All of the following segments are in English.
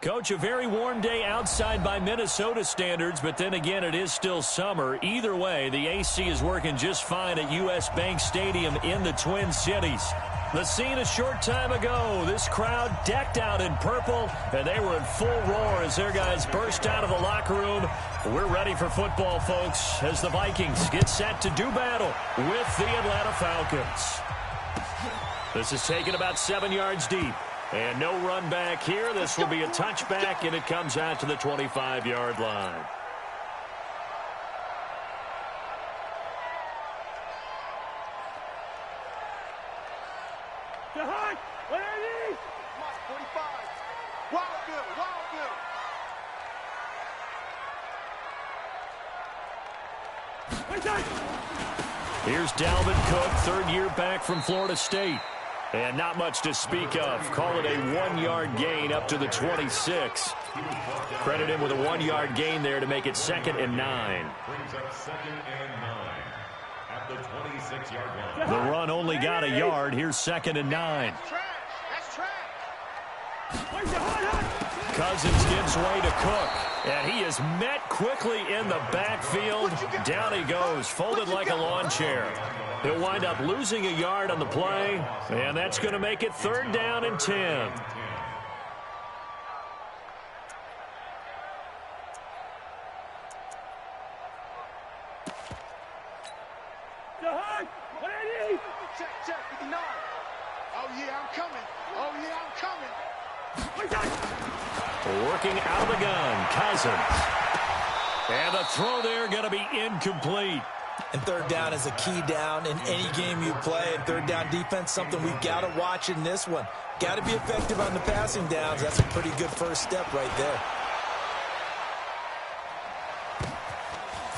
Coach, a very warm day outside by Minnesota standards, but then again, it is still summer. Either way, the AC is working just fine at U.S. Bank Stadium in the Twin Cities. The scene a short time ago, this crowd decked out in purple, and they were in full roar as their guys burst out of the locker room. We're ready for football, folks, as the Vikings get set to do battle with the Atlanta Falcons. This is taken about 7 yards deep. And no run back here. This will be a touchback, and it comes out to the 25-yard line. Jahan, what are these? Mark 45. Wild good. Here's Dalvin Cook, third-year back from Florida State. And not much to speak of. Call it a 1-yard gain up to the 26. Credit him with a 1-yard gain there to make it 2nd and 9. Brings up 2nd and 9 at the 26-yard line. The run only got a yard. Here's 2nd and 9. That's trash. Cousins gives way to Cook. And he is met quickly in the backfield. Down he goes, folded like a lawn chair. He'll wind up losing a yard on the play, and that's going to make it 3rd down and 10. Jahan, what are these? Check, 59. Oh, yeah, I'm coming. Working out of the gun, Cousins. And the throw there going to be incomplete. And 3rd down is a key down in any game you play. And 3rd down defense, something we've got to watch in this one. Got to be effective on the passing downs. That's a pretty good first step right there.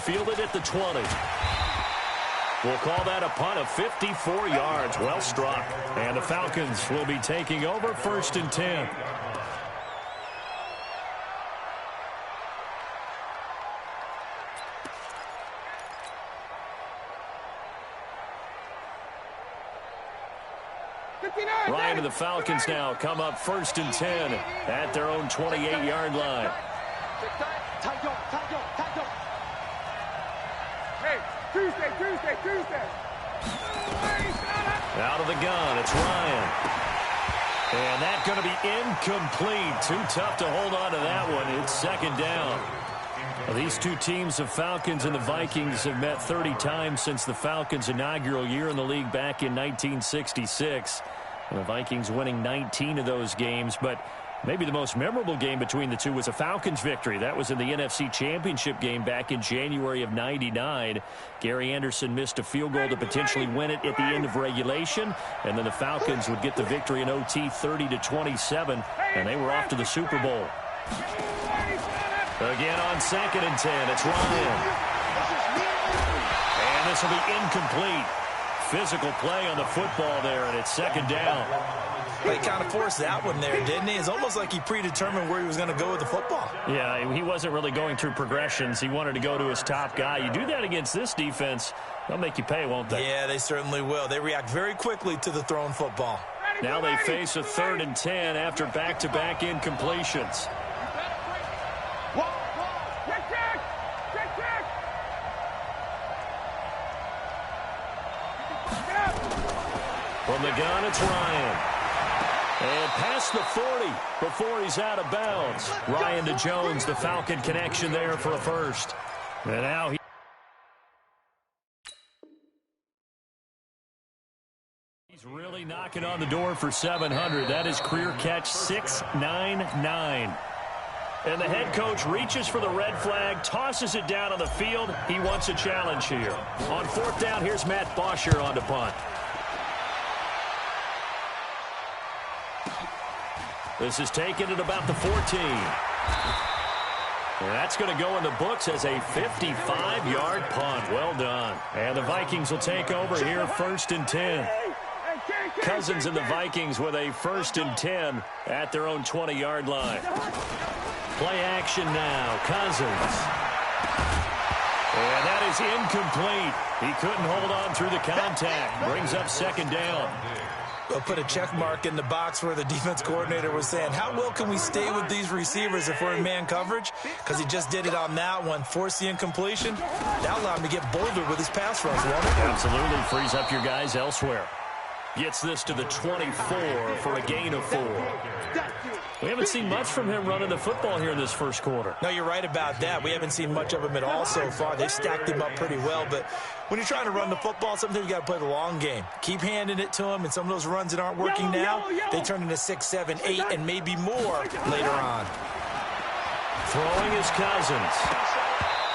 Fielded at the 20. We'll call that a punt of 54 yards. Well struck. And the Falcons will be taking over 1st and 10. Ryan and the Falcons now come up 1st and 10 at their own 28-yard line. Hey, Tuesday. Out of the gun, it's Ryan. And that's going to be incomplete. Too tough to hold on to that one. It's 2nd down. Well, these two teams, the Falcons and the Vikings, have met 30 times since the Falcons' inaugural year in the league back in 1966. And the Vikings winning 19 of those games, but maybe the most memorable game between the two was a Falcons victory. That was in the NFC Championship game back in January of '99. Gary Anderson missed a field goal to potentially win it at the end of regulation, and then the Falcons would get the victory in OT 30-27, and they were off to the Super Bowl. Again on 2nd and 10, it's Ryan. And this will be incomplete. Physical play on the football there, and it's 2nd down. He kind of forced that one there, didn't he? It's almost like he predetermined where he was going to go with the football. Yeah, he wasn't really going through progressions. He wanted to go to his top guy. You do that against this defense, they'll make you pay, won't they? Yeah, they certainly will. They react very quickly to the thrown football. Now they face a 3rd and 10 after back-to-back incompletions. From the gun, it's Ryan. And past the 40 before he's out of bounds. Ryan to Jones, the Falcon connection there for a first. And now he's really knocking on the door for 700. That is career catch 699. And the head coach reaches for the red flag, tosses it down on the field. He wants a challenge here. On 4th down, here's Matt Bosher on to punt. This is taken at about the 14. And that's going to go in the books as a 55-yard punt. Well done. And the Vikings will take over here 1st and 10. Cousins and the Vikings with a 1st and 10 at their own 20-yard line. Play action now. Cousins. And that is incomplete. He couldn't hold on through the contact. Brings up 2nd down. We'll put a check mark in the box where the defense coordinator was saying, how well can we stay with these receivers if we're in man coverage? Because he just did it on that one. Force the incompletion. That allowed him to get bolder with his pass rush, won't it? Absolutely. Frees up your guys elsewhere. Gets this to the 24 for a gain of 4. We haven't seen much from him running the football here in this first quarter. No, you're right about that. We haven't seen much of him at all so far. They've stacked him up pretty well. But when you're trying to run the football, sometimes you got to play the long game. Keep handing it to him, and some of those runs that aren't working now, they turn into 6, 7, 8, and maybe more later on. Throwing his Cousins.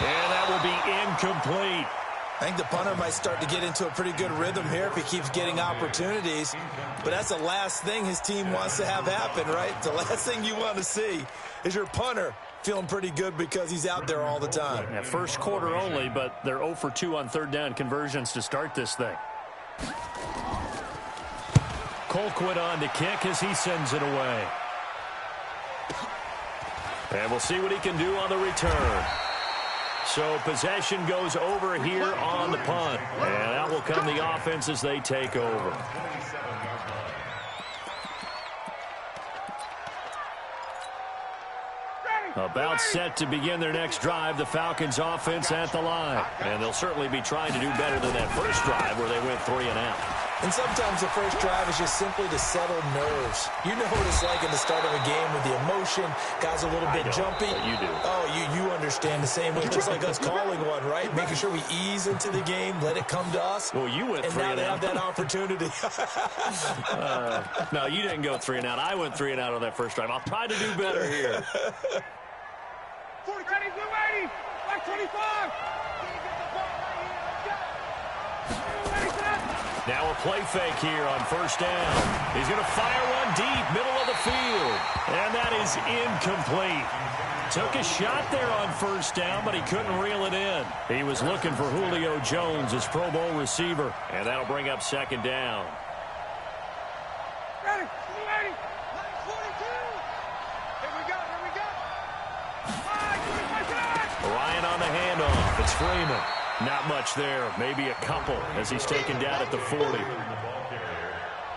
And that will be incomplete. I think the punter might start to get into a pretty good rhythm here if he keeps getting opportunities. But that's the last thing his team wants to have happen, right? The last thing you want to see is your punter feeling pretty good because he's out there all the time. Yeah, first quarter only, but they're 0 for 2 on third down conversions to start this thing. Colquitt on to kick as he sends it away. And we'll see what he can do on the return. So possession goes over here on the punt. And that will come the offense as they take over. About set to begin their next drive, the Falcons offense at the line. And they'll certainly be trying to do better than that first drive where they went 3 and out. And sometimes the first drive is just simply to settle nerves. You know what it's like in the start of a game with the emotion. Guys a little bit jumpy. You do. Oh, you understand the same way. Just like us calling one, right? Making sure we ease into the game, let it come to us. Well, you went 3 and out. And now they have that opportunity. No, you didn't go 3 and out. I went 3 and out on that first drive. I'll try to do better here. 40, ready, blue 80, black 25. Now a play fake here on first down. He's going to fire one deep, middle of the field. And that is incomplete. Took a shot there on first down, but he couldn't reel it in. He was looking for Julio Jones, his Pro Bowl receiver. And that'll bring up second down. Ready, blue 80, black 42. Here we go, here we go. Ryan on the handoff. It's Freeman. Not much there. Maybe a couple as he's taken down at the 40.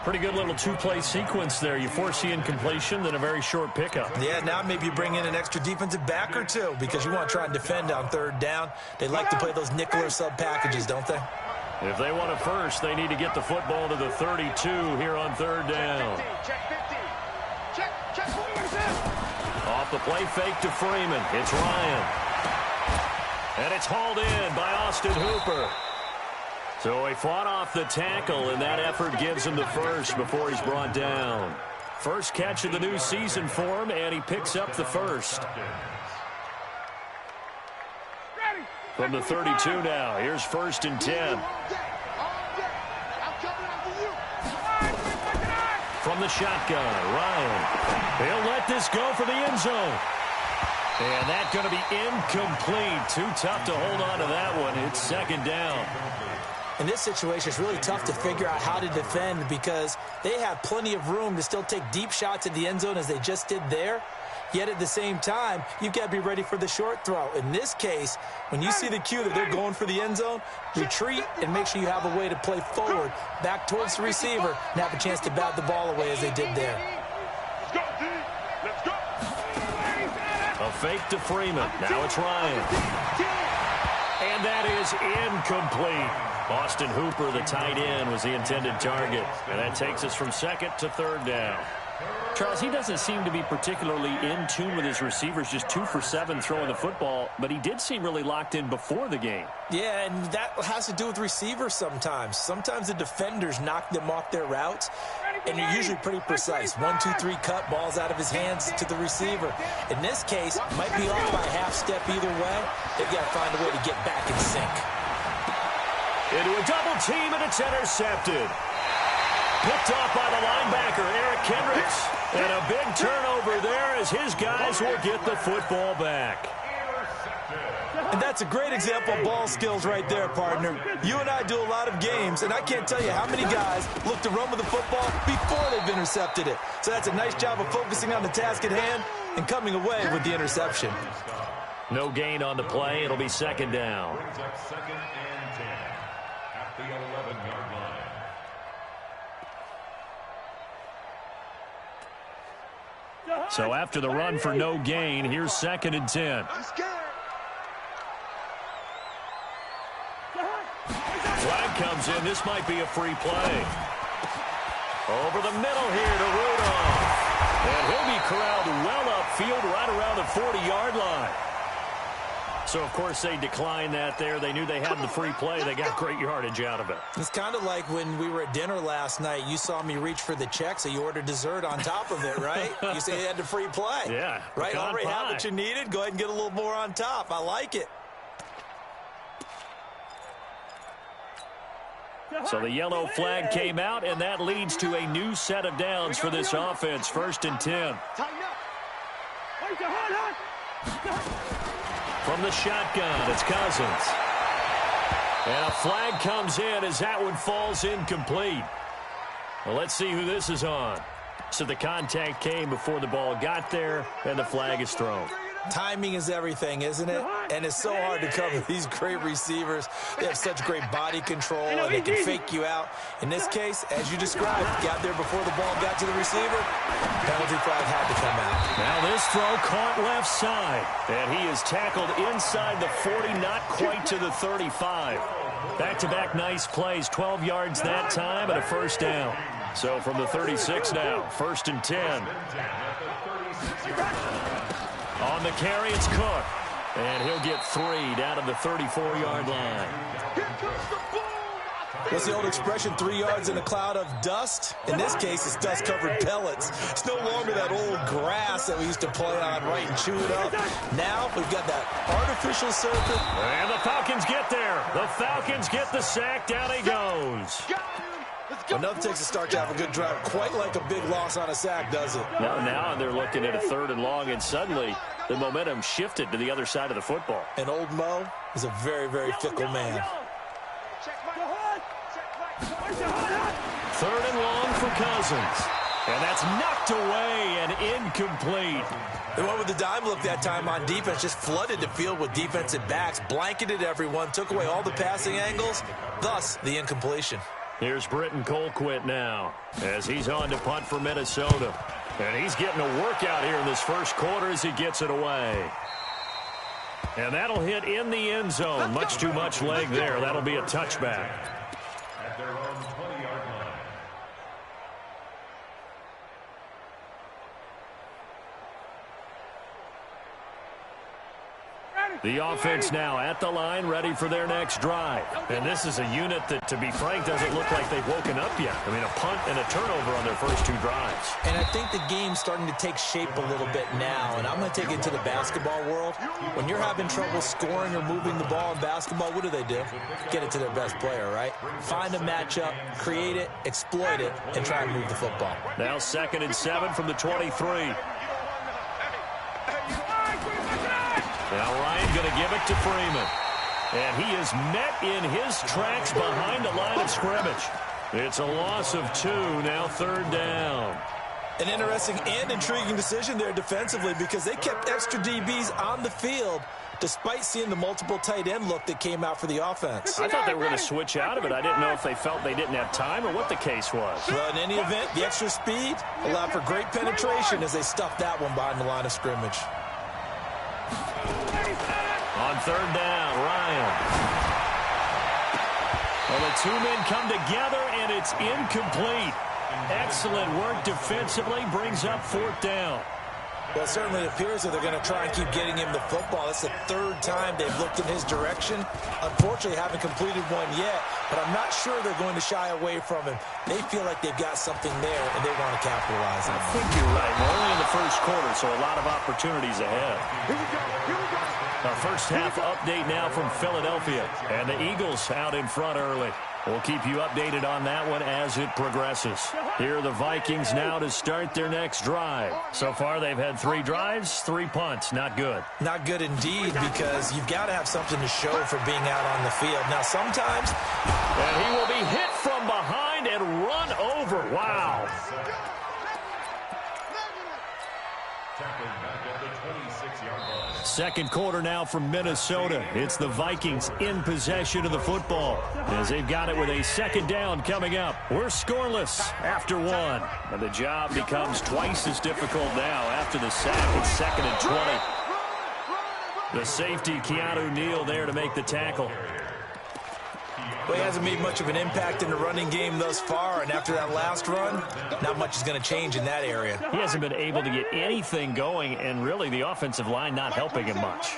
Pretty good little two-play sequence there. You force the incompletion, then a very short pickup. Yeah, now maybe you bring in an extra defensive back or two because you want to try and defend on third down. They like to play those nickel or sub packages, don't they? If they want it first, they need to get the football to the 32 here on third down. Check 50. Check. Off the play fake to Freeman. It's Ryan. And it's hauled in by Austin Hooper. So he fought off the tackle, and that effort gives him the first before he's brought down. First catch of the new season for him, and he picks up the first. From the 32 now, here's 1st and 10. From the shotgun, Ryan. He'll let this go for the end zone. And that's going to be incomplete. Too tough to hold on to that one. It's second down. In this situation, it's really tough to figure out how to defend because they have plenty of room to still take deep shots at the end zone as they just did there. Yet at the same time, you've got to be ready for the short throw. In this case, when you see the cue that they're going for the end zone, retreat and make sure you have a way to play forward, back towards the receiver, and have a chance to bat the ball away as they did there. Let's go. A fake to Freeman. Now it's Ryan. And that is incomplete. Austin Hooper, the tight end, was the intended target. And that takes us from second to third down. Charles, he doesn't seem to be particularly in tune with his receivers, just 2 for 7 throwing the football, but he did seem really locked in before the game. Yeah, and that has to do with receivers sometimes. Sometimes the defenders knock them off their routes, and you're usually pretty precise. 1, 2, 3 cut, balls out of his hands to the receiver. In this case, might be off by a half step either way. They've got to find a way to get back in sync. Into a double team, and it's intercepted. Picked off by the linebacker, Eric Kendricks. And a big turnover there as his guys will get the football back. And that's a great example of ball skills right there, partner. You and I do a lot of games, and I can't tell you how many guys look to run with the football before they've intercepted it. So that's a nice job of focusing on the task at hand and coming away with the interception. No gain on the play. It'll be second down. Second and 10 at the 11-yard line. So after the run for no gain, here's 2nd and 10. Flag comes in. This might be a free play. Over the middle here to Rudolph. And he'll be corralled well upfield right around the 40-yard line. So, of course, they declined that there. They knew they had the free play. They got great yardage out of it. It's kind of like when we were at dinner last night. You saw me reach for the check, so you ordered dessert on top of it, right? You say you had the free play. Yeah. Right? Already have what you needed. Go ahead and get a little more on top. I like it. So the yellow flag came out, and that leads to a new set of downs for this offense. 1st and 10. From the shotgun, it's Cousins. And a flag comes in as that one falls incomplete. Well, let's see who this is on. So the contact came before the ball got there, and the flag is thrown. Timing is everything, isn't it? And it's so hard to cover these great receivers. They have such great body control, and they can fake you out. In this case, as you described, got there before the ball got to the receiver. Penalty flag had to come out. Now this throw caught left side, and he is tackled inside the 40, not quite to the 35. Back-to-back nice plays, 12 yards that time, and a 1st down. So from the 36 now, 1st and 10. On the carry, it's Cook. And he'll get 3 down to the 34-yard line. What's the old expression, 3 yards in a cloud of dust? In this case, it's dust-covered pellets. It's no longer that old grass that we used to play on, right, and chew it up. Now we've got that artificial surface. And the Falcons get there. The Falcons get the sack. Down he goes. Enough takes to start to have a good drive. Quite like a big loss on a sack, does it? Now they're looking at a 3rd and long, and suddenly the momentum shifted to the other side of the football. And old Mo is a very, very fickle man. 3rd and long for Cousins. And that's knocked away and incomplete. They went with the dime look that time on defense, just flooded the field with defensive backs, blanketed everyone, took away all the passing angles, thus the incompletion. Here's Britton Colquitt now as he's on to punt for Minnesota. And he's getting a workout here in this 1st quarter as he gets it away. And that'll hit in the end zone. Much too much leg there. That'll be a touchback. At their own 20-yard line. The offense now at the line, ready for their next drive. And this is a unit that, to be frank, doesn't look like they've woken up yet. I mean, a punt and a turnover on their first 2 drives. And I think the game's starting to take shape a little bit now. And I'm going to take it to the basketball world. When you're having trouble scoring or moving the ball in basketball, what do? Get it to their best player, right? Find a matchup, create it, exploit it, and try and move the football. Now 2nd and 7 from the 23. Now Ryan going to give it to Freeman. And he is met in his tracks behind the line of scrimmage. It's a loss of 2, now 3rd down. An interesting and intriguing decision there defensively because they kept extra DBs on the field despite seeing the multiple tight end look that came out for the offense. I thought they were going to switch out of it. I didn't know if they felt they didn't have time or what the case was. Well, in any event, the extra speed allowed for great penetration as they stuffed that one behind the line of scrimmage. On 3rd down, Ryan. Well, the 2 men come together, and it's incomplete. Excellent work defensively, brings up 4th down. Well, it certainly appears that they're going to try and keep getting him the football. That's the 3rd time they've looked in his direction. Unfortunately, haven't completed one yet, but I'm not sure they're going to shy away from him. They feel like they've got something there, and they want to capitalize on it. I think you're right. We're only in the 1st quarter, so a lot of opportunities ahead. Our first half update now from Philadelphia, and the Eagles out in front early. We'll keep you updated on that one as it progresses. Here are the Vikings now to start their next drive. So far, they've had 3 drives, 3 punts. Not good. Not good indeed, because you've got to have something to show for being out on the field. Now, sometimes... And he will be hit from behind and run over. Wow. Tackling back at the 26 26-yard line. Second quarter now from Minnesota. It's the Vikings in possession of the football as they've got it with a second down coming up. We're scoreless after one. And the job becomes twice as difficult now after the sack. It's 2nd and 20. The safety, Keanu Neal, there to make the tackle. Well, he hasn't made much of an impact in the running game thus far, and after that last run, not much is going to change in that area. He hasn't been able to get anything going, and really the offensive line not helping him much.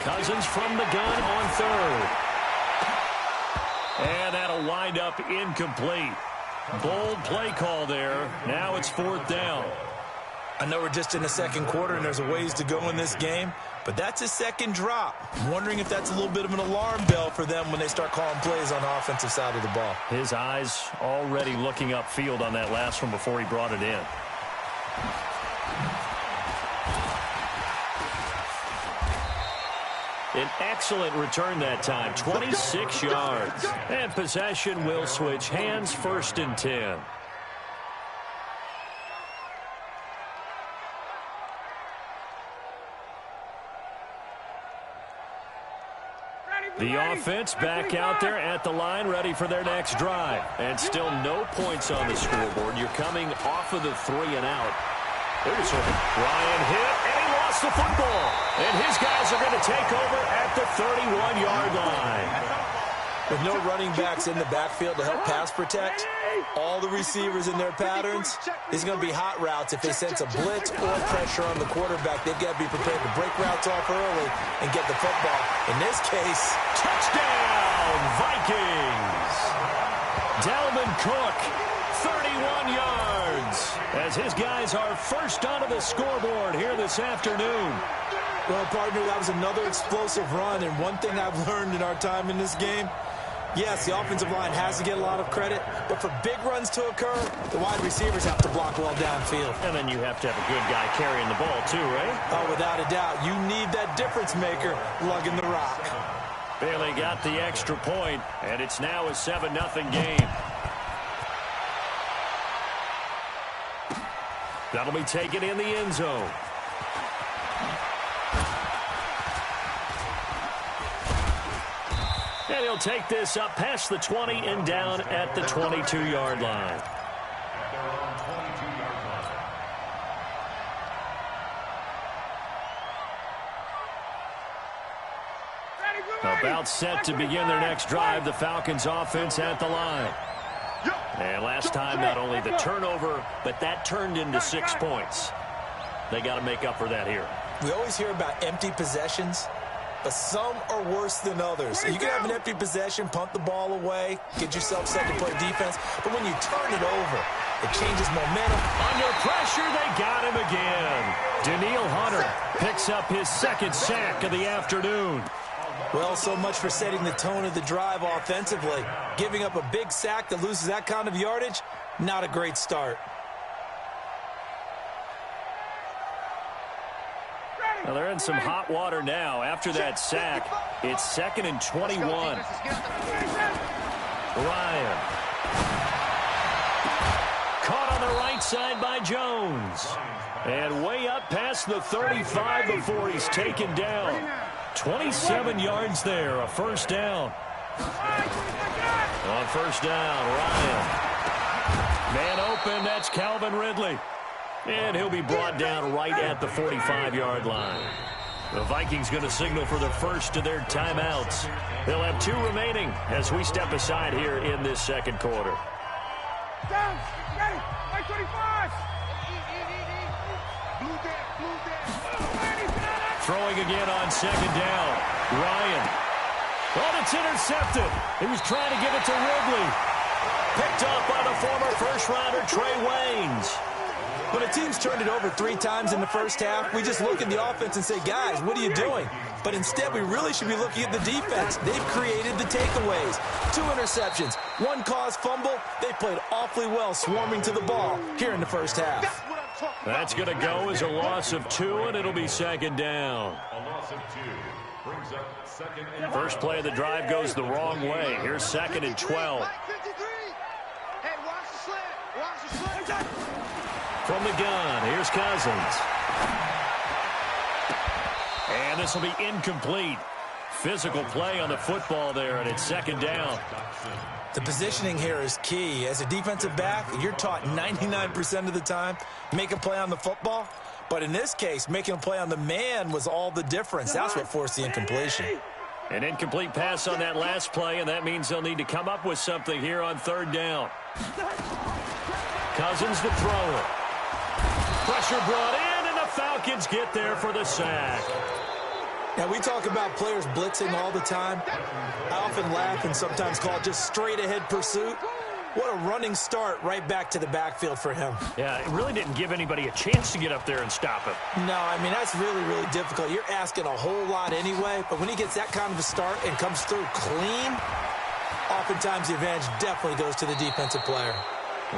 Cousins from the gun on third. And that'll wind up incomplete. Bold play call there. Now it's 4th down. I know we're just in the second quarter and there's a ways to go in this game, but that's his second drop. I'm wondering if that's a little bit of an alarm bell for them when they start calling plays on the offensive side of the ball. His eyes already looking upfield on that last one before he brought it in. An excellent return that time, 26 yards. And possession will switch hands, 1st and 10. The offense back out there at the line, ready for their next drive. And still no points on the scoreboard. You're coming off of the 3 and out. There's Ryan hit, and he lost the football. And his guys are going to take over at the 31-yard line. With no running backs in the backfield to help pass protect, all the receivers in their patterns, it's going to be hot routes. If they sense a blitz or pressure on the quarterback, they've got to be prepared to break routes off early and get the football. In this case, touchdown, Vikings! Dalvin Cook, 31 yards, as his guys are first onto the scoreboard here this afternoon. Well, partner, that was another explosive run, and one thing I've learned in our time in this game, yes, the offensive line has to get a lot of credit, but for big runs to occur, the wide receivers have to block well downfield. And then you have to have a good guy carrying the ball too, right? Oh, without a doubt. You need that difference maker lugging the rock. Bailey got the extra point, and it's now a 7-0 game. That'll be taken in the end zone. And he'll take this up past the 20 and down at the 22-yard line. About set to begin their next drive, the Falcons offense at the line. And last time, not only the turnover, but that turned into 6 points. They got to make up for that here. We always hear about empty possessions, but some are worse than others. You can have an empty possession, punt the ball away, get yourself set to play defense, but when you turn it over, it changes momentum. Under pressure, they got him again. Danielle Hunter picks up his 2nd sack of the afternoon. Well, so much for setting the tone of the drive offensively. Giving up a big sack that loses that kind of yardage, not a great start. Well, they're in some hot water now. After that sack, it's 2nd and 21. Ryan. Caught on the right side by Jones. And way up past the 35 before he's taken down. 27 yards there, a 1st down. On 1st down, Ryan. Man open, that's Calvin Ridley. And he'll be brought down right at the 45-yard line. The Vikings going to signal for the first of their timeouts. They'll have 2 remaining as we step aside here in this second quarter. Down, ready, 25. Throwing again on 2nd down. Ryan. Oh, it's intercepted. He was trying to give it to Ridley. Picked up by the former first-rounder Trey Waynes. When a team's turned it over 3 times in the first half, we just look at the offense and say, guys, what are you doing? But instead, we really should be looking at the defense. They've created the takeaways. 2 interceptions, 1 caused fumble. They played awfully well swarming to the ball here in the first half. That's going to go as a loss of 2, and it'll be 2nd down. A loss of 2 brings up 2nd and First play of the drive goes the wrong way. Here's 2nd and 12. Hey, watch the slant. Watch the slant. From the gun, here's Cousins. And this will be incomplete. Physical play on the football there, and it's second down. The positioning here is key. As a defensive back, you're taught 99% of the time, make a play on the football. But in this case, making a play on the man was all the difference. That's what forced the incompletion. An incomplete pass on that last play, and that means they'll need to come up with something here on third down. Cousins to throw it. Pressure brought in, and the Falcons get there for the sack. Now, we talk about players blitzing all the time. I often laugh and sometimes call it just straight-ahead pursuit. What a running start right back to the backfield for him. Yeah, it really didn't give anybody a chance to get up there and stop him. No, I mean, that's really, really difficult. You're asking a whole lot anyway, but when he gets that kind of a start and comes through clean, oftentimes the advantage definitely goes to the defensive player.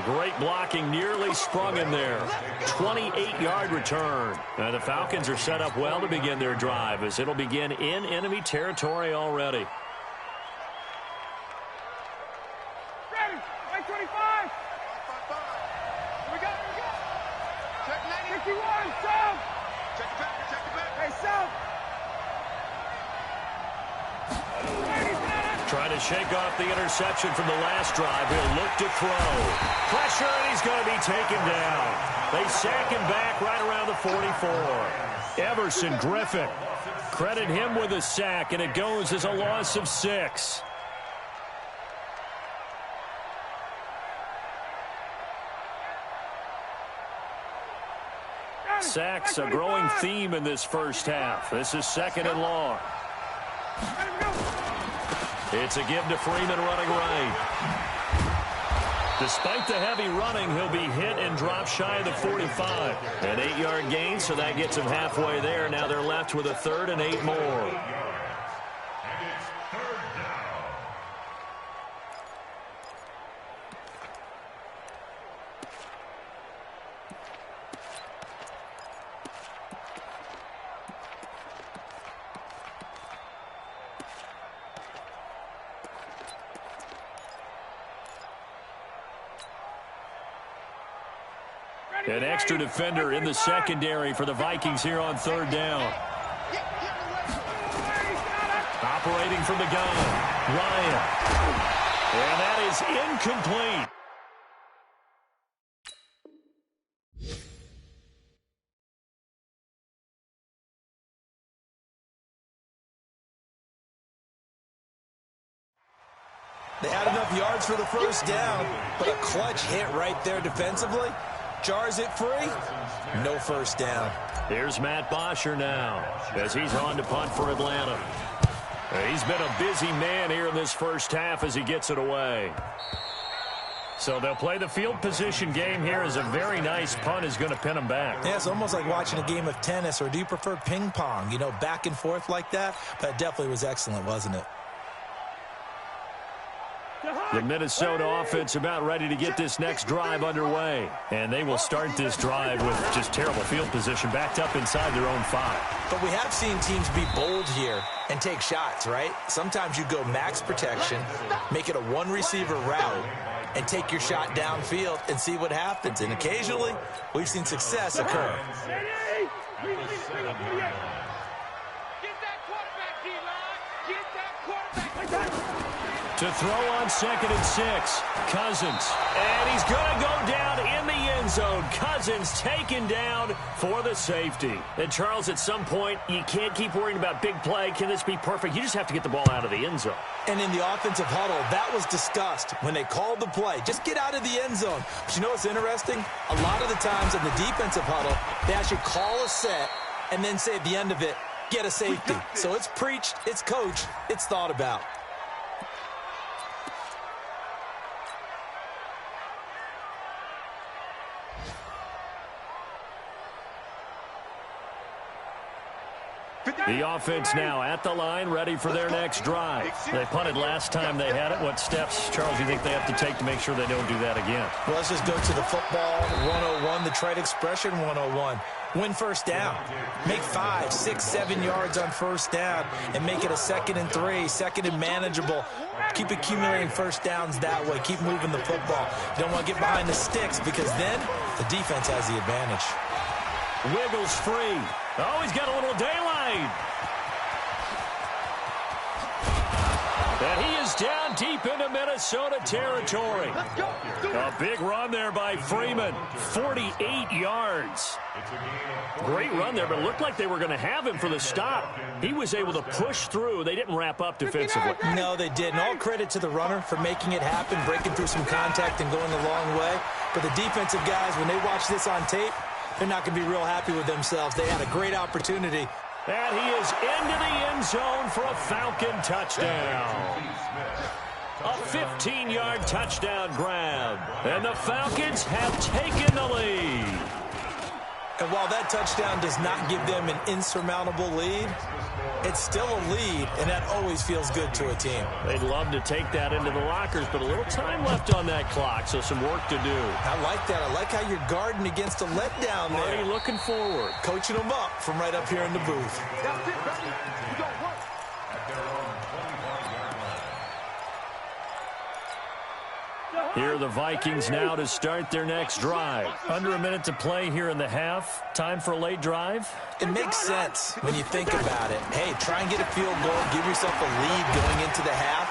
Great blocking, nearly sprung him there. 28-yard return. And the Falcons are set up well to begin their drive as it'll begin in enemy territory already. Ready. 25. Here we go. Check 90. 51. South. Check the back. Hey, South. Trying to shake off the interception from the last drive. He'll look to throw. Pressure, and he's going to be taken down. They sack him back right around the 44. Everson Griffin. Credit him with a sack, and it goes as a loss of 6. Sacks a growing theme in this first half. This is second and long. It's a give to Freeman running right. Despite the heavy running, he'll be hit and drop shy of the 45. An 8-yard gain, so that gets him halfway there. Now they're left with a 3rd and 8 more. An extra defender in the secondary for the Vikings here on third down. Operating from the gun, Ryan. And that is incomplete. They had enough yards for the first down, but a clutch hit right there defensively. Jars it free. No first down. Here's Matt Bosher now as he's on to punt for Atlanta. He's been a busy man here in this first half as he gets it away. So they'll play the field position game here as a very nice punt is going to pin them back. Yeah, it's almost like watching a game of tennis, or do you prefer ping pong? You know, back and forth like that? But it definitely was excellent, wasn't it? The Minnesota offense about ready to get this next drive underway. And they will start this drive with just terrible field position backed up inside their own 5. But we have seen teams be bold here and take shots, right? Sometimes you go max protection, make it a one-receiver route, and take your shot downfield and see what happens. And occasionally, we've seen success occur. Get that quarterback, D-line. Get that quarterback. To throw on 2nd and 6, Cousins. And he's going to go down in the end zone. Cousins taken down for the safety. And, Charles, at some point, you can't keep worrying about big play. Can this be perfect? You just have to get the ball out of the end zone. And in the offensive huddle, that was discussed when they called the play. Just get out of the end zone. But you know what's interesting? A lot of the times in the defensive huddle, they actually call a set and then say at the end of it, get a safety. So it's preached, it's coached, it's thought about. The offense now at the line, ready for their next drive. They punted last time they had it. What steps, Charles, do you think they have to take to make sure they don't do that again? Well, let's just go to the football 101, the trade expression 101. Win first down. Make 5, 6, 7 yards on first down and make it a 2nd and 3, 2nd and manageable. Keep accumulating first downs that way. Keep moving the football. You don't want to get behind the sticks because then the defense has the advantage. Wiggles free. Oh, he's got a little daylight. And he is down deep into Minnesota territory. A big run there by Freeman. 48 yards. Great run there, but it looked like they were going to have him for the stop. He was able to push through. They didn't wrap up defensively. No, they didn't. All credit to the runner for making it happen, breaking through some contact and going a long way. But the defensive guys, when they watch this on tape, they're not going to be real happy with themselves. They had a great opportunity. And he is into the end zone for a Falcon touchdown. A 15-yard touchdown grab. And the Falcons have taken the lead. And while that touchdown does not give them an insurmountable lead, it's still a lead, and that always feels good to a team. They'd love to take that into the lockers, but a little time left on that clock, so some work to do. I like that. I like how you're guarding against a letdown there. Already looking forward. Coaching them up from right up here in the booth. That's it, baby. You don't work. Here are the Vikings now to start their next drive. Under a minute to play here in the half. Time for a late drive. It makes sense when you think about it. Hey, try and get a field goal. Give yourself a lead going into the half.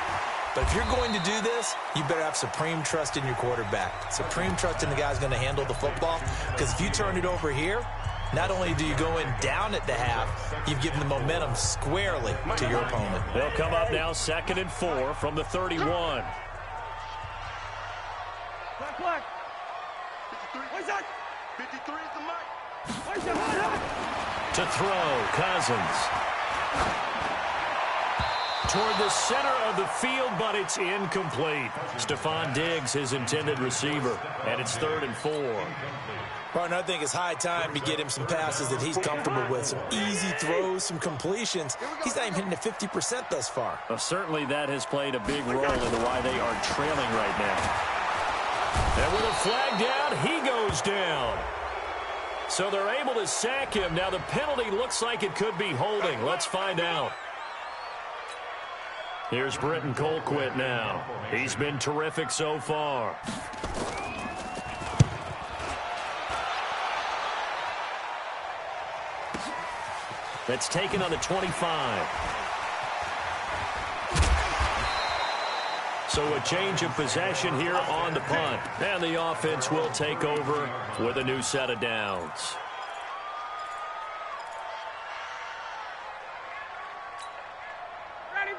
But if you're going to do this, you better have supreme trust in your quarterback. Supreme trust in the guy's going to handle the football. Because if you turn it over here, not only do you go in down at the half, you've given the momentum squarely to your opponent. They'll come up now 2nd and 4 from the 31. Black. 53. What's that? 53 is the mic. What's that? To throw, Cousins. Toward the center of the field, but it's incomplete. Stephon Diggs, his intended receiver, and it's 3rd and 4. Partner, I think it's high time to get him some passes that he's comfortable with. Some easy throws, some completions. He's not even hitting the 50% thus far. Well, certainly that has played a big role into why they are trailing right now. And with a flag down, he goes down. So they're able to sack him. Now the penalty looks like it could be holding. Let's find out. Here's Britton Colquitt now. He's been terrific so far. That's taken on the 25. So a change of possession here on the punt. And the offense will take over with a new set of downs.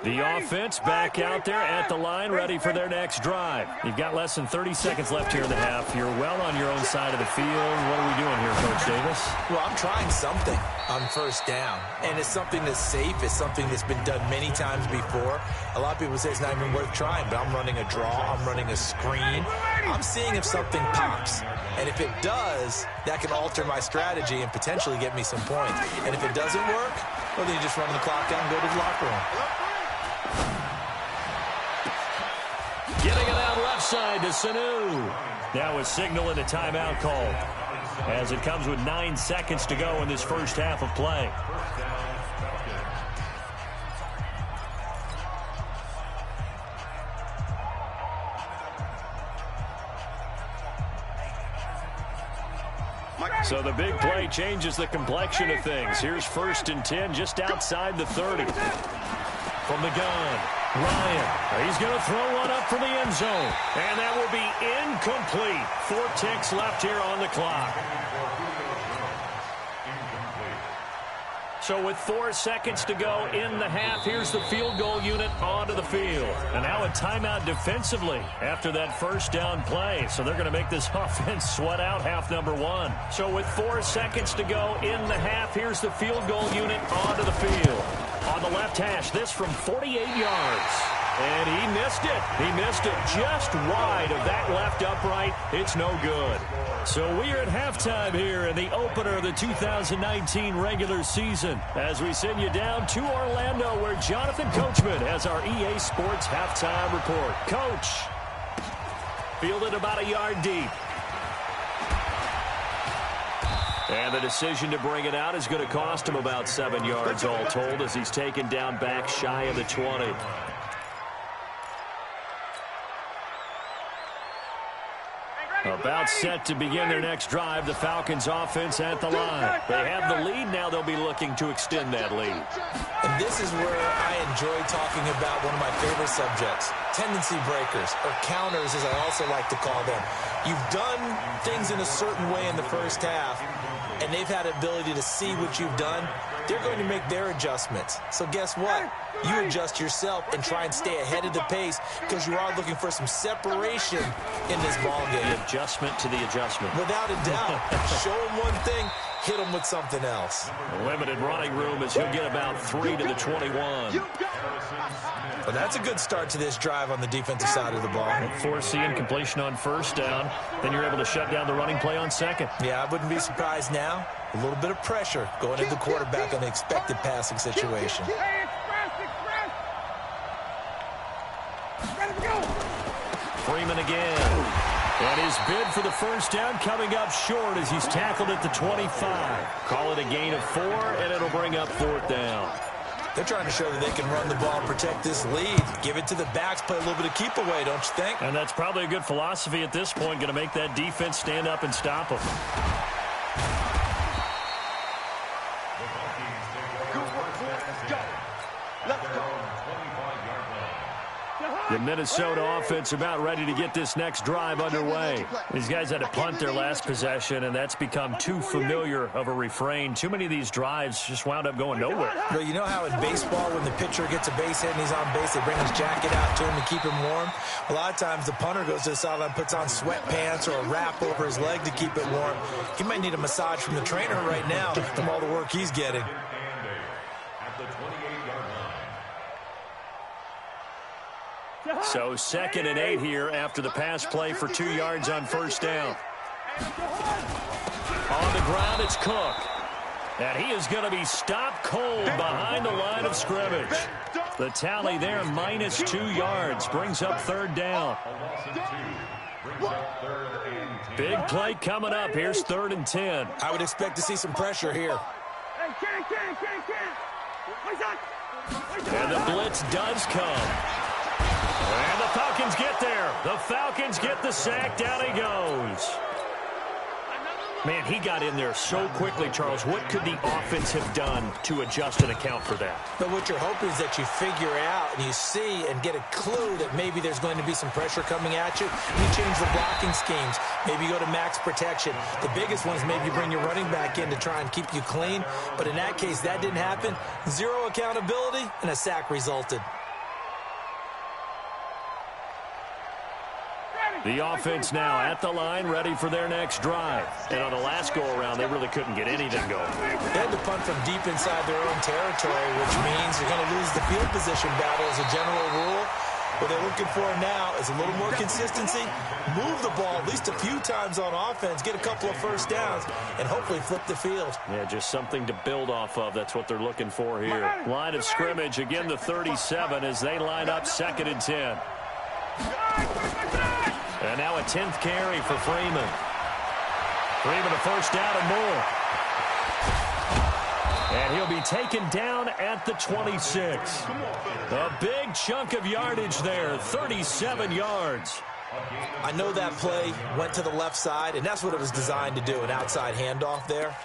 The offense back out there at the line, ready for their next drive. You've got less than 30 seconds left here in the half. You're well on your own side of the field. What are we doing here, Coach Davis? Well, I'm trying something on first down, and it's something that's safe. It's something that's been done many times before. A lot of people say it's not even worth trying, but I'm running a draw. I'm running a screen. I'm seeing if something pops. And if it does, that can alter my strategy and potentially get me some points. And if it doesn't work, well, then you just run the clock out and go to the locker room. Getting it out left side to Sanu. Now a signal and a timeout call as it comes with 9 seconds to go in this first half of play. So the big play changes the complexion of things. Here's 1st and 10 just outside the 30. From the gun, Ryan. He's going to throw one up for the end zone. And that will be incomplete. 4 ticks left here on the clock. So with 4 seconds to go in the half, here's the field goal unit onto the field. And now a timeout defensively after that first down play. So they're going to make this offense sweat out half number 1. So with 4 seconds to go in the half, here's the field goal unit onto the field. On the left hash, this from 48 yards. 4th and 10 from the 48. And he missed it. He missed it just wide of that left upright. It's no good. So we are at halftime here in the opener of the 2019 regular season as we send you down to Orlando where Jonathan Coachman has our EA Sports halftime report. Coach, fielded about a yard deep. And the decision to bring it out is going to cost him about 7 yards all told as he's taken down back shy of the 20. About set to begin their next drive, the Falcons offense at the line. They have the lead, now they'll be looking to extend that lead. And this is where I enjoy talking about one of my favorite subjects, tendency breakers, or counters as I also like to call them. You've done things in a certain way in the first half, and they've had the ability to see what you've done. They're going to make their adjustments. So guess what? You adjust yourself and try and stay ahead of the pace because you are looking for some separation in this ball game. The adjustment to the adjustment. Without a doubt. Show them one thing, hit them with something else. Limited running room as he'll get about 3 to the 21. Well, that's a good start to this drive on the defensive side of the ball. Forcing completion on first down. Then you're able to shut down the running play on second. Yeah, I wouldn't be surprised now. A little bit of pressure going into the quarterback in the expected passing situation. Freeman again. And his bid for the first down coming up short as he's tackled at the 25. Call it a gain of 4, and it'll bring up 4th down. They're trying to show that they can run the ball and protect this lead. Give it to the backs, play a little bit of keep away, don't you think? And that's probably a good philosophy at this point, going to make that defense stand up and stop them. The Minnesota offense about ready to get this next drive underway. These guys had to punt their last possession, and that's become too familiar of a refrain. Too many of these drives just wound up going nowhere. Well, you know how in baseball when the pitcher gets a base hit and he's on base, they bring his jacket out to him to keep him warm? A lot of times the punter goes to the sideline, puts on sweatpants or a wrap over his leg to keep it warm. He might need a massage from the trainer right now from all the work he's getting. So 2nd and 8 here after the pass play for 2 yards on first down. On the ground, it's Cook. And he is going to be stopped cold behind the line of scrimmage. The tally there, minus 2 yards, brings up 3rd down. Big play coming up. Here's 3rd and 10. I would expect to see some pressure here. And the blitz does come. And the Falcons get there. The Falcons get the sack. Down he goes. Man, he got in there so quickly, Charles. What could the offense have done to adjust and account for that? But what you're hoping is that you figure out and you see and get a clue that maybe there's going to be some pressure coming at you. You change the blocking schemes. Maybe you go to max protection. The biggest one is maybe bring your running back in to try and keep you clean. But in that case, that didn't happen. 0 accountability, and a sack resulted. The offense now at the line, ready for their next drive. And on the last go-around, they really couldn't get anything going. They had to punt from deep inside their own territory, which means they're going to lose the field position battle as a general rule. What they're looking for now is a little more consistency, move the ball at least a few times on offense, get a couple of first downs, and hopefully flip the field. Yeah, just something to build off of. That's what they're looking for here. Line of scrimmage, again the 37 as they line up 2nd and 10. And now a 10th carry for Freeman. Freeman a first down and more. And he'll be taken down at the 26. A big chunk of yardage there, 37 yards. I know that play went to the left side, and that's what it was designed to do, an outside handoff there.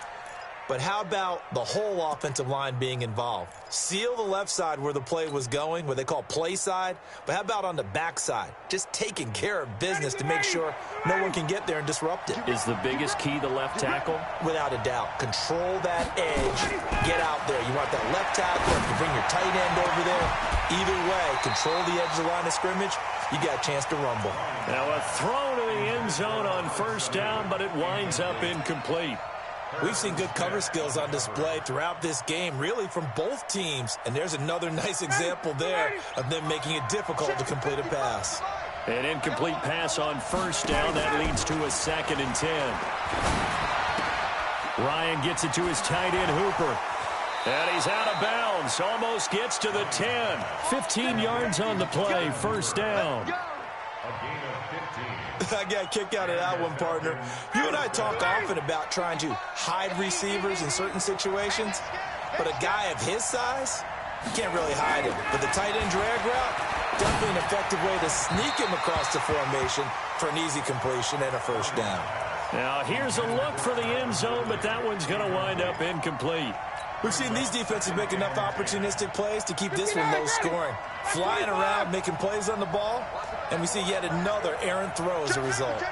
But how about the whole offensive line being involved? Seal the left side where the play was going, what they call play side. But how about on the back side? Just taking care of business to make sure no one can get there and disrupt it. Is the biggest key the left tackle? Without a doubt. Control that edge. Get out there. You want that left tackle, or if you bring your tight end over there. Either way, control the edge of the line of scrimmage. You got a chance to rumble. Now a throw to the end zone on first down, but it winds up incomplete. We've seen good cover skills on display throughout this game, really from both teams. And there's another nice example there of them making it difficult to complete a pass. An incomplete pass on first down. That leads to a 2nd and 10. Ryan gets it to his tight end, Hooper. And he's out of bounds. Almost gets to the 10. 15 yards on the play. First down. I got a kick out of that one, partner. You and I talk often about trying to hide receivers in certain situations, but a guy of his size, you can't really hide him. But the tight end drag route, definitely an effective way to sneak him across the formation for an easy completion and a first down. Now here's a look for the end zone, but that one's going to wind up incomplete. We've seen these defenses make enough opportunistic plays to keep this one low scoring. Flying around, making plays on the ball, and we see yet another errant throw as a result.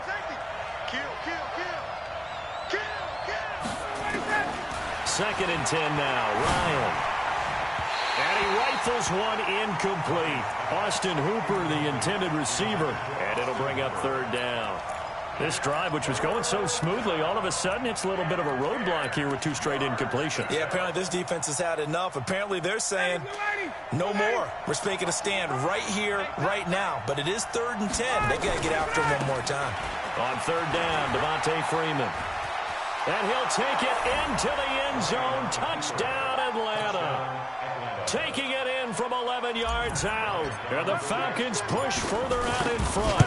Second and 10 now. Ryan. And he rifles one incomplete. Austin Hooper, the intended receiver. And it'll bring up 3rd down. This drive, which was going so smoothly, all of a sudden it's a little bit of a roadblock here with 2 straight incompletions. Yeah, apparently this defense has had enough. Apparently they're saying no more. We're making a stand right here, right now. But it is 3rd and 10. They got to get after him one more time. On 3rd down, Devontae Freeman. And he'll take it into the end zone. Touchdown, Atlanta. Taking it in from 11 yards out. And the Falcons push further out in front.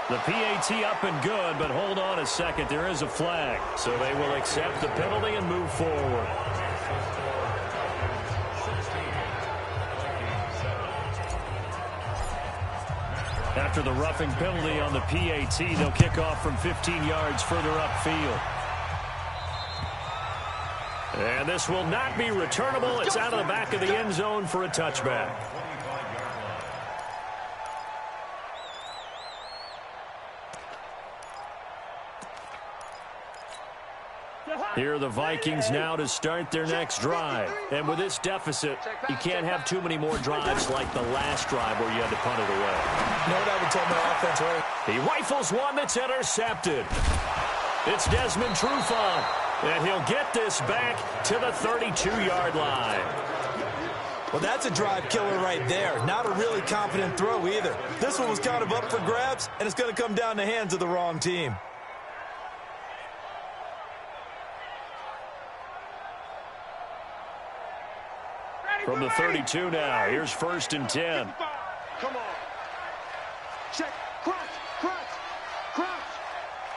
The PAT up and good, but hold on a second. There is a flag. So they will accept the penalty and move forward. After the roughing penalty on the PAT, they'll kick off from 15 yards further upfield. And this will not be returnable. It's out of the back of the end zone for a touchback. Here are the Vikings now to start their next drive. And with this deficit, you can't have too many more drives like the last drive where you had to punt it away. You know what I would tell my offense, right? He rifles one that's intercepted. It's Desmond Trufant, and he'll get this back to the 32-yard line. Well, that's a drive killer right there. Not a really confident throw either. This one was kind of up for grabs, and it's going to come down the hands of the wrong team. From the 32 now, here's 1st and 10. Come on. Check. Crunch.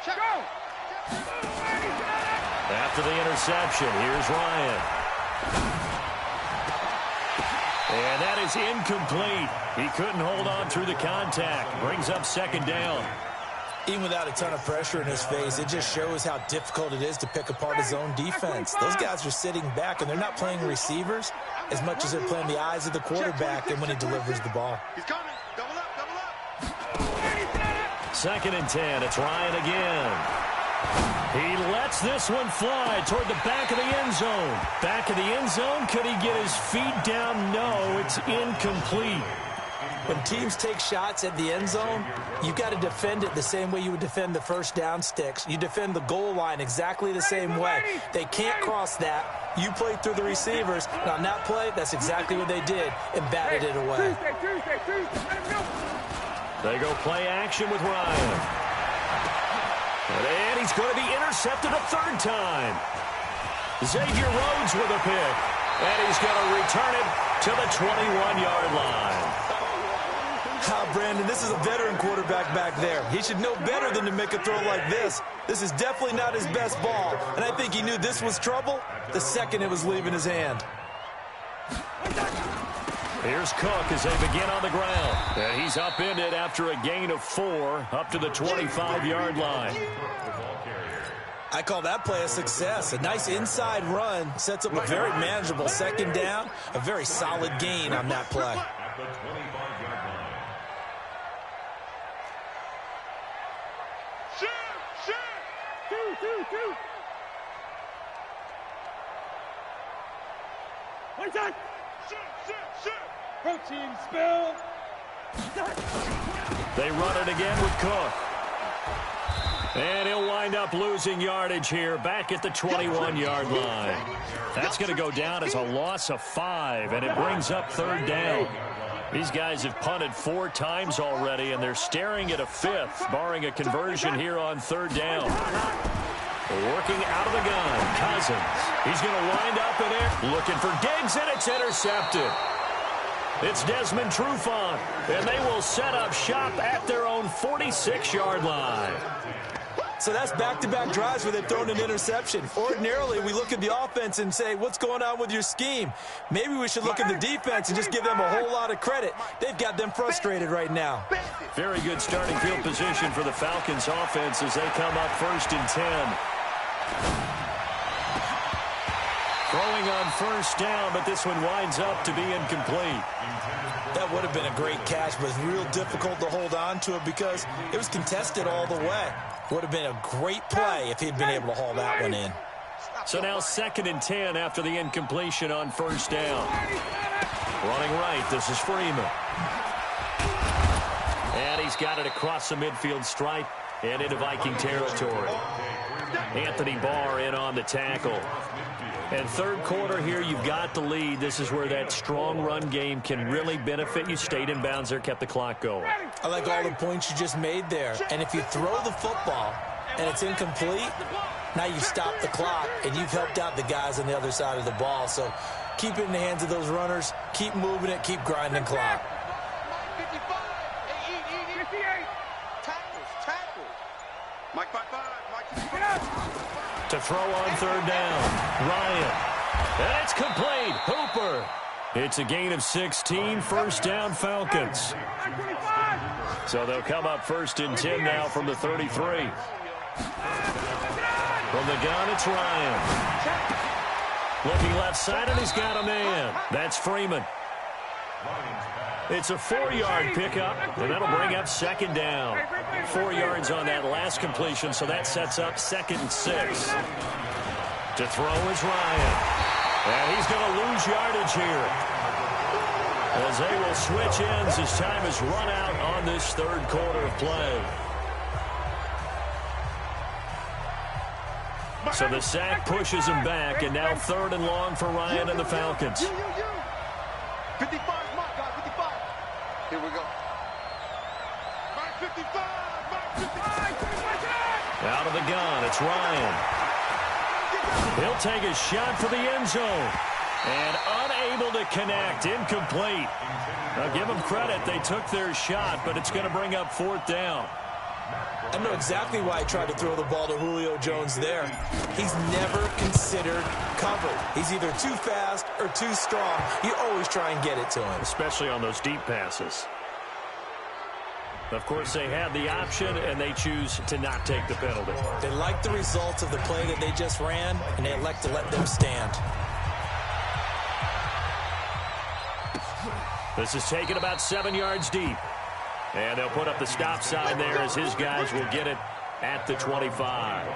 Check. Go. After the interception, here's Ryan. And that is incomplete. He couldn't hold on through the contact. Brings up 2nd down. Even without a ton of pressure in his face, it just shows how difficult it is to pick apart his own defense. Those guys are sitting back, and they're not playing receivers as much as they're playing the eyes of the quarterback and when he delivers the ball. He's coming. Double up. 2nd and 10. It's Ryan again. He lets this one fly toward the back of the end zone. Back of the end zone. Could he get his feet down? No, it's incomplete. When teams take shots at the end zone, you've got to defend it the same way you would defend the first down sticks. You defend the goal line exactly the same way. They can't cross that. You play through the receivers. And on that play, that's exactly what they did and batted it away. They go play action with Ryan. And he's going to be intercepted a 3rd time. Xavier Rhodes with a pick. And he's going to return it to the 21-yard line. Brandon, this is a veteran quarterback back there. He should know better than to make a throw like this. This is definitely not his best ball, and I think he knew this was trouble the second it was leaving his hand. Here's Cook as they begin on the ground. And he's upended after a gain of 4 up to the 25-yard line. I call that play a success. A nice inside run sets up a very manageable 2nd down, a very solid gain on that play. One time. Protein spill. They run it again with Cook. And he'll wind up losing yardage here back at the 21-yard line. That's going to go down as a loss of 5, and it brings up third down. These guys have punted 4 times already, and they're staring at a 5th, barring a conversion here on third down. Working out of the gun, Cousins. He's going to wind up in it, looking for Diggs, and it's intercepted. It's Desmond Trufant, and they will set up shop at their own 46-yard line. So that's back-to-back drives where they've thrown an interception. Ordinarily, we look at the offense and say, what's going on with your scheme? Maybe we should look at the defense and just give them a whole lot of credit. They've got them frustrated right now. Very good starting field position for the Falcons offense as they come up 1st and 10. Throwing on first down, but this one winds up to be incomplete. That would have been a great catch, but it's real difficult to hold on to it because it was contested all the way. Would have been a great play if he'd been able to haul that one in. So now 2nd and 10 after the incompletion on first down. Running right, this is Freeman. And he's got it across the midfield stripe and into Viking territory. Anthony Barr in on the tackle. And third quarter here, you've got the lead. This is where that strong run game can really benefit you. Stayed in bounds there, kept the clock going. I like all the points you just made there. And if you throw the football and it's incomplete, now you stop the clock and you've helped out the guys on the other side of the ball. So keep it in the hands of those runners. Keep moving it. Keep grinding clock. Mike 5-5. To throw on third down, Ryan. And it's complete. Hooper. It's a gain of 16. First down, Falcons. So they'll come up 1st and 10 now from the 33. From the gun, it's Ryan. Looking left side, and he's got a man. That's Freeman. It's a 4-yard pickup, and that'll bring up 2nd down. 4 yards on that last completion, so that sets up 2nd and 6. To throw is Ryan. And he's going to lose yardage here, as they will switch ends as time is run out on this third quarter of play. So the sack pushes him back, and now 3rd and long for Ryan and the Falcons. 55, Mike, guys, 55. Here we go. Mike 55, Mike 55. Out of the gun, it's Ryan. He'll take a shot for the end zone. And unable to connect, incomplete. Now give them credit, they took their shot, but it's going to bring up 4th down. I know exactly why I tried to throw the ball to Julio Jones there. He's never considered covered. He's either too fast or too strong. You always try and get it to him. Especially on those deep passes. Of course, they had the option, and they choose to not take the penalty. They like the results of the play that they just ran, and they elect to let them stand. This is taken about 7 yards deep. And they'll put up the stop sign there as his guys will get it at the 25.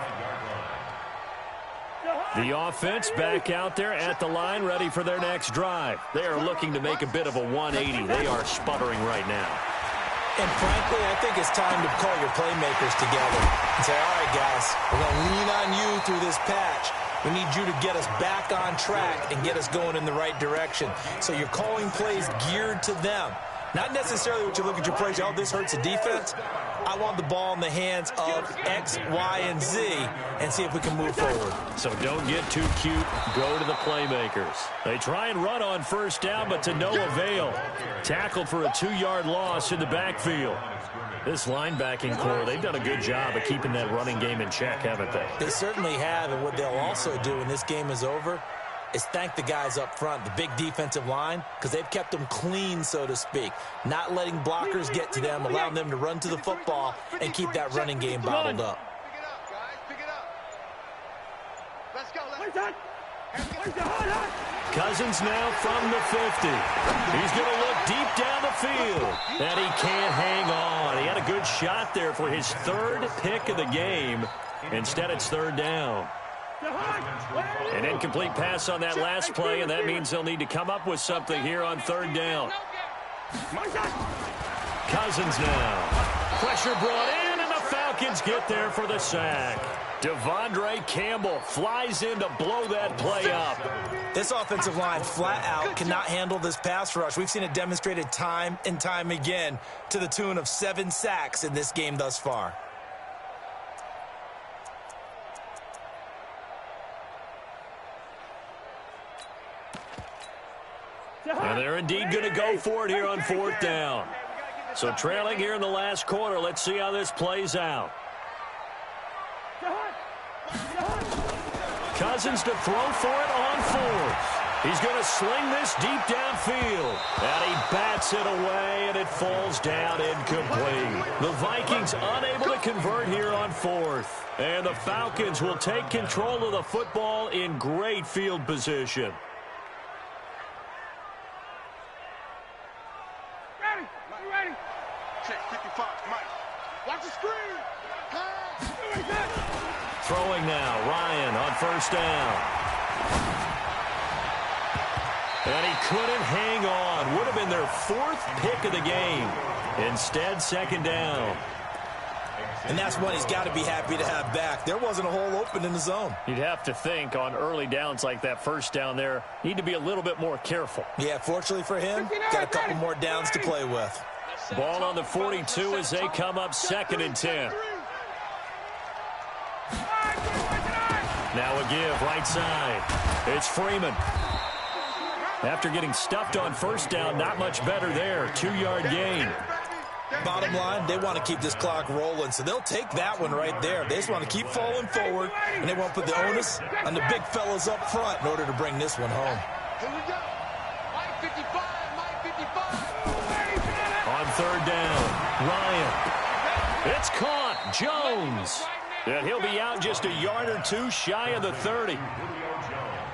The offense back out there at the line, ready for their next drive. They are looking to make a bit of a 180. They are sputtering right now. And frankly, I think it's time to call your playmakers together and say, all right, guys, we're going to lean on you through this patch. We need you to get us back on track and get us going in the right direction. So you're calling plays geared to them. Not necessarily what you look at your plays, oh, this hurts the defense. I want the ball in the hands of X, Y, and Z and see if we can move forward. So don't get too cute. Go to the playmakers. They try and run on first down, but to no avail. Tackled for a 2-yard loss in the backfield. This linebacking core, they've done a good job of keeping that running game in check, haven't they? They certainly have, and what they'll also do when this game is over is thank the guys up front, the big defensive line, because they've kept them clean, so to speak. Not letting blockers get to them, allowing them to run to the football and keep that running game bottled up. Pick it up, guys. Pick it up. Let's go. Cousins now from the 50. He's going to look deep down the field. And he can't hang on. He had a good shot there for his 3rd pick of the game. Instead, it's 3rd down. An incomplete pass on that last play, and that means they'll need to come up with something here on 3rd down. Cousins now. Pressure brought in, and the Falcons Falcons get there for the sack. Devondre Campbell flies in to blow that play up. This offensive line flat out cannot handle this pass rush. We've seen it demonstrated time and time again to the tune of 7 sacks in this game thus far. And they're indeed going to go for it here on 4th down. So trailing here in the last quarter, let's see how this plays out. Cousins to throw for it on 4th. He's going to sling this deep downfield. And he bats it away, and it falls down incomplete. The Vikings unable to convert here on 4th. And the Falcons will take control of the football in great field position. Ready. Check 55, Mike. Watch the screen. Throwing now, Ryan on 1st down. And he couldn't hang on. Would have been their 4th pick of the game. Instead, 2nd down. And that's one he's got to be happy to have back. There wasn't a hole open in the zone. You'd have to think on early downs like that 1st down there, need to be a little bit more careful. Yeah, fortunately for him, got a couple more downs to play with. Ball on the 42 as they come up 2nd and 10. Now a give, right side. It's Freeman. After getting stuffed on 1st down, not much better there. 2-yard gain. Bottom line, they want to keep this clock rolling, so they'll take that one right there. They just want to keep falling forward, and they want to put the onus on the big fellas up front in order to bring this one home. Here we go. Mike 55, Mike 55. On 3rd down, Ryan. It's caught. Jones. And he'll be out just a yard or 2 shy of the 30.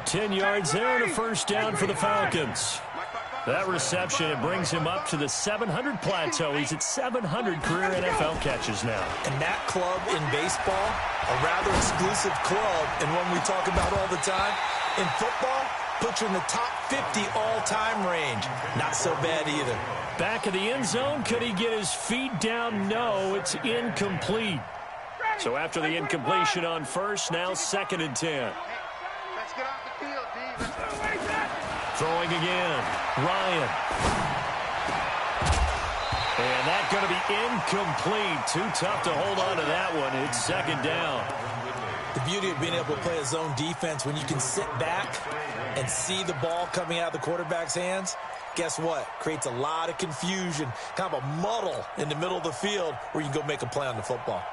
10 yards there and a 1st down for the Falcons. That reception, it brings him up to the 700 plateau. He's at 700 career NFL catches now. And that club in baseball, a rather exclusive club, and one we talk about all the time. In football, puts you in the top 50 all-time range. Not so bad either. Back of the end zone, could he get his feet down? No, it's incomplete. So after the incompletion on 1st, now 2nd and 10. Let's get off the field, D. Throwing again, Ryan. And that's going to be incomplete. Too tough to hold on to that one. It's 2nd down. The beauty of being able to play a zone defense when you can sit back and see the ball coming out of the quarterback's hands, guess what? Creates a lot of confusion, kind of a muddle in the middle of the field where you can go make a play on the football.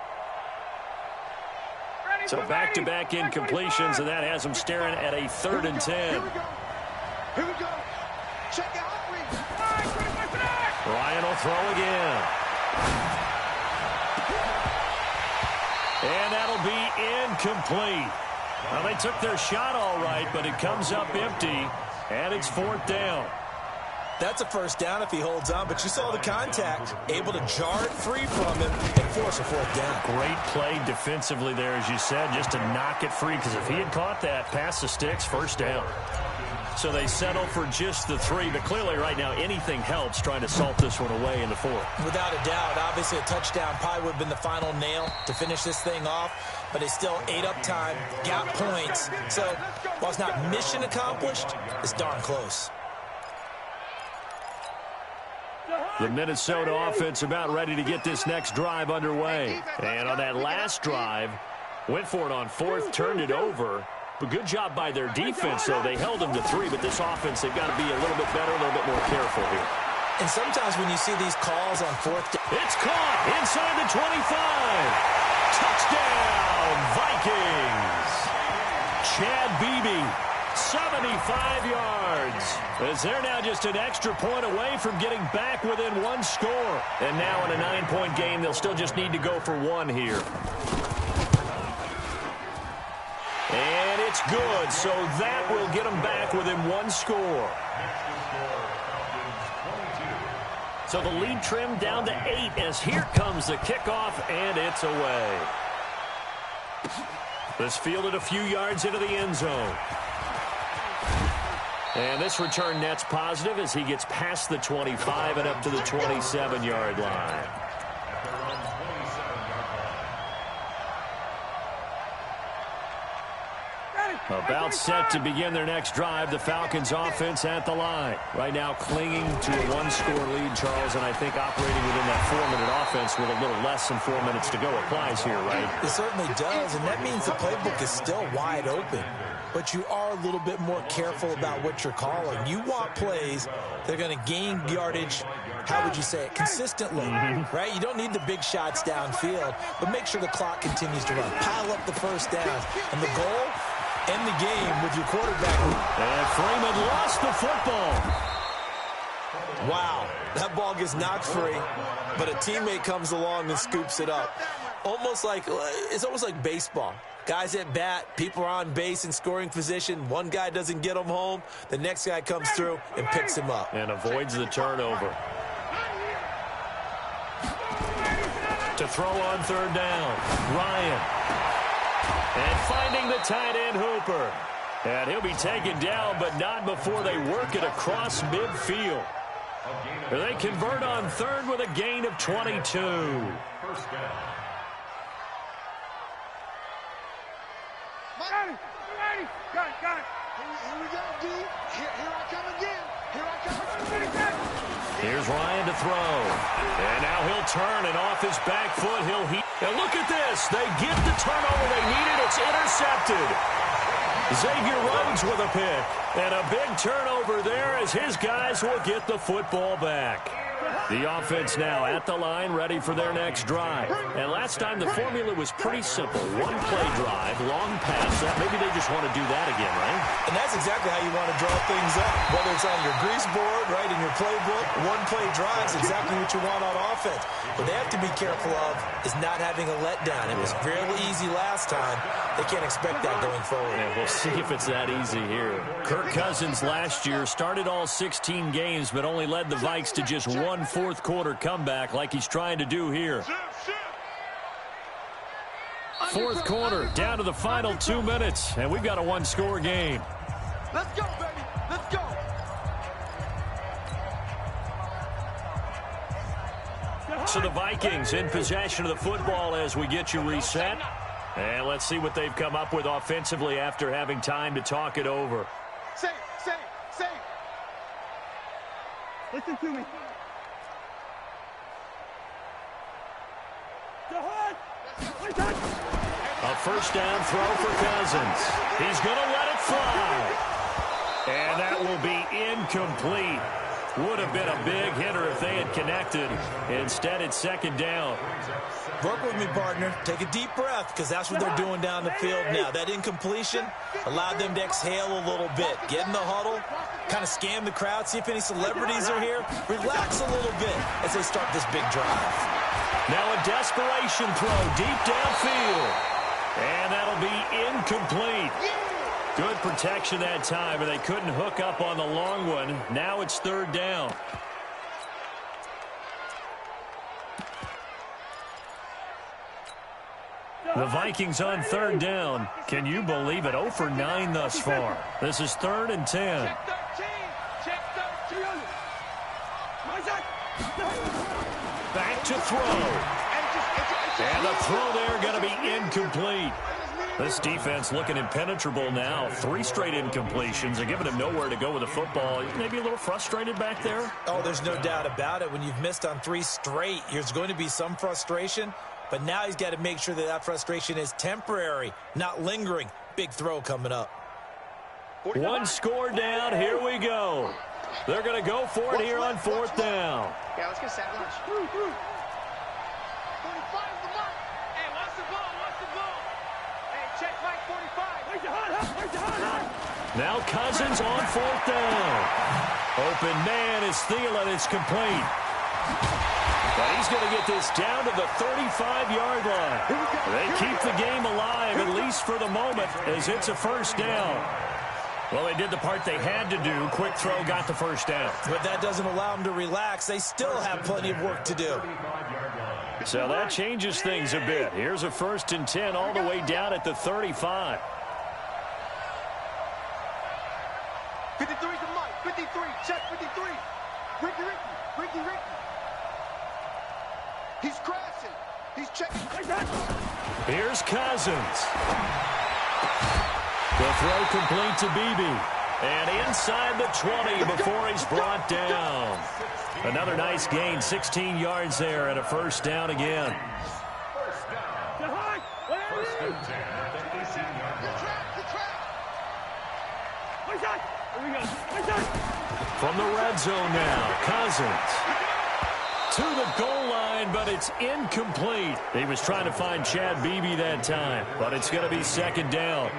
So back-to-back incompletions, and that has them staring at a 3rd and 10. Here we go. Check out. Ryan will throw again. And that'll be incomplete. Well, they took their shot all right, but it comes up empty, and it's 4th down. That's a 1st down if he holds on, but you saw the contact, able to jar it free from him and force a 4th down. Great play defensively there, as you said, just to knock it free, because if he had caught that, past the sticks, 1st down. So they settle for just the 3, but clearly right now anything helps trying to salt this one away in the 4th. Without a doubt, obviously a touchdown probably would have been the final nail to finish this thing off, but they still ate up time, got points. So while it's not mission accomplished, it's darn close. The Minnesota offense about ready to get this next drive underway. And on that last drive, went for it on 4th, turned it over. But good job by their defense, though. They held them to 3, but this offense, they've got to be a little bit better, a little bit more careful here. And sometimes when you see these calls on 4th down, it's caught inside the 25. Touchdown, Vikings. Chad Beebe, 75 yards. As they're now just an extra point away from getting back within 1 score. And now in a 9-point game, they'll still just need to go for 1 here. And it's good, so that will get them back within 1 score. So the lead trimmed down to 8 as here comes the kickoff, and it's away. This fielded a few yards into the end zone. And this return net's positive as he gets past the 25 and up to the 27-yard line. About set to begin their next drive. The Falcons offense at the line. Right now clinging to a one-score lead, Charles, and I think operating within that 4-minute offense with a little less than 4 minutes to go applies here, right? It certainly does, and that means the playbook is still wide open. But you are a little bit more careful about what you're calling. You want plays that are going to gain yardage, how would you say it, consistently, right? You don't need the big shots downfield, but make sure the clock continues to run. Pile up the first downs. And the goal, end the game with your quarterback. And Freeman lost the football. Wow, that ball gets knocked free, but a teammate comes along and scoops it up. It's almost like baseball. Guys at bat, people are on base in scoring position. One guy doesn't get him home. The next guy comes through and picks him up. And avoids the turnover. To throw on third down, Ryan. And finding the tight end, Hooper. And he'll be taken down, but not before they work it across midfield. They convert on third with a gain of 22. First down. Got it. Here we go, D. Here I come again. Here I come. Here's Ryan to throw. And now he'll turn, and off his back foot, and look at this. They get the turnover they needed. It's intercepted. Xavier Rhodes with a pick. And a big turnover there as his guys will get the football back. The offense now at the line, ready for their next drive. And last time the formula was pretty simple. One-play drive, long pass. Maybe they just want to do that again, right? And that's exactly how you want to draw things up. Whether it's on your grease board, right, in your playbook, one-play drive is exactly what you want on offense. What they have to be careful of is not having a letdown. It was fairly easy last time. They can't expect that going forward. Yeah, we'll see if it's that easy here. Kirk Cousins last year started all 16 games, but only led the Vikes to just one fourth-quarter comeback like he's trying to do here. Fourth quarter, down to the final 2 minutes, and we've got a one-score game. Let's go, baby. Let's go. So the Vikings in possession of the football as we get you reset. And let's see what they've come up with offensively after having time to talk it over. Say. Listen to me. A first down throw for Cousins. He's going to let it fly. And that will be incomplete. Would have been a big hitter if they had connected. Instead, it's second down. Work with me, partner. Take a deep breath, because that's what they're doing down the field now. That incompletion allowed them to exhale a little bit. Get in the huddle, kind of scan the crowd, see if any celebrities are here. Relax a little bit as they start this big drive. Now a desperation throw deep downfield. And that'll be incomplete. Good protection that time, and they couldn't hook up on the long one. Now it's third down. The Vikings on third down. Can you believe it? 0 for 9 thus far. This is 3rd and 10. Check 13. Back to throw. And the throw there going to be incomplete. This defense looking impenetrable now. 3 straight incompletions. They're giving him nowhere to go with the football. Maybe a little frustrated back there? Oh, there's no doubt about it. When you've missed on 3 straight, there's going to be some frustration. But now he's got to make sure that that frustration is temporary, not lingering. Big throw coming up. One score down. Here we go. They're going to go for it here on 4th down. Yeah, let's get sack lunch. 45 is the mark. Hey, watch the ball. Hey, check Mike 45. Where's your hot? Now Cousins on 4th down. Open man is Thielen. It's complete. But he's going to get this down to the 35-yard line. They keep the game alive, at least for the moment, as it's a first down. Well, they did the part they had to do. Quick throw got the first down. But that doesn't allow them to relax. They still have plenty of work to do. So that changes things a bit. Here's a 1st and 10 all the way down at the 35. 53 to Mike. 53. Check 53. Ricky. He's crashing. He's checking. Here's Cousins. The throw complete to Beebe. And inside the 20 before he's brought down. Another nice gain, 16 yards there, and a first down again. First and 10 at the 18-yard line. From the red zone now, Cousins to the goal line, but it's incomplete. He was trying to find Chad Beebe that time, but it's going to be second down.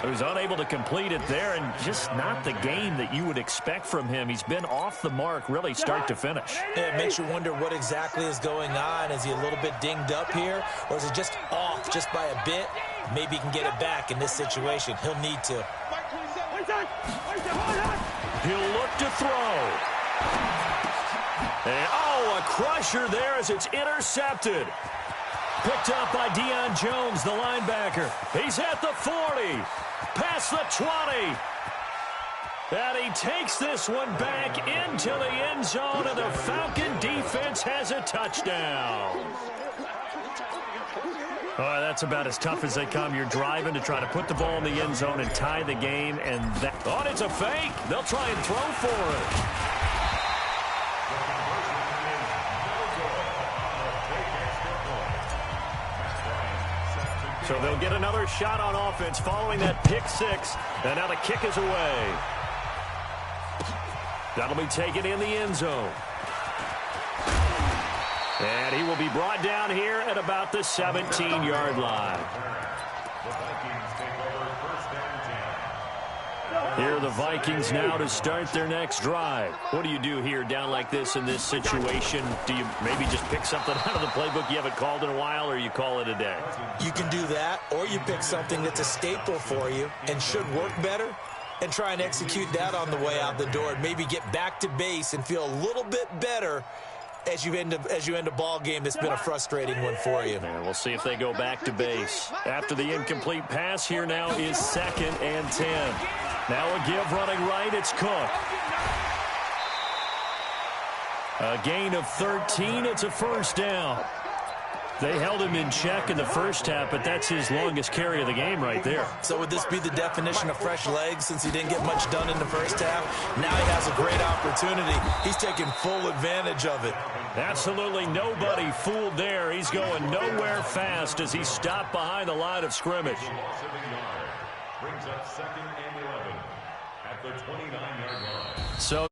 So he's unable to complete it there, and just not the game that you would expect from him. He's been off the mark really start to finish. Yeah, it makes you wonder what exactly is going on. Is he a little bit dinged up here, or is it just off just by a bit? Maybe he can get it back in this situation. He'll need to. He'll look to throw. And, a crusher there as it's intercepted. Picked up by Deion Jones, the linebacker. He's at the 40. Past the 20. And he takes this one back into the end zone, and the Falcon defense has a touchdown. Oh, that's about as tough as they come. You're driving to try to put the ball in the end zone and tie the game, and that... Oh, it's a fake. They'll try and throw for it. So they'll get another shot on offense following that pick six. And now the kick is away. That'll be taken in the end zone. And he will be brought down here at about the 17-yard line. The Vikings take over first and 10. Here are the Vikings now to start their next drive. What do you do here down like this in this situation? Do you maybe just pick something out of the playbook you haven't called in a while, or you call it a day? You can do that, or you pick something that's a staple for you and should work better and try and execute that on the way out the door and maybe get back to base and feel a little bit better as you end a ball game that's been a frustrating one for you. And we'll see if they go back to base. After the incomplete pass, here now is 2nd and 10. Now a give running right, it's Cook. A gain of 13, it's a first down. They held him in check in the first half, but that's his longest carry of the game right there. So would this be the definition of fresh legs since he didn't get much done in the first half? Now he has a great opportunity. He's taking full advantage of it. Absolutely nobody fooled there. He's going nowhere fast as he stopped behind the line of scrimmage. Loss of a yard brings up 2nd and 11 at the 29-yard line. So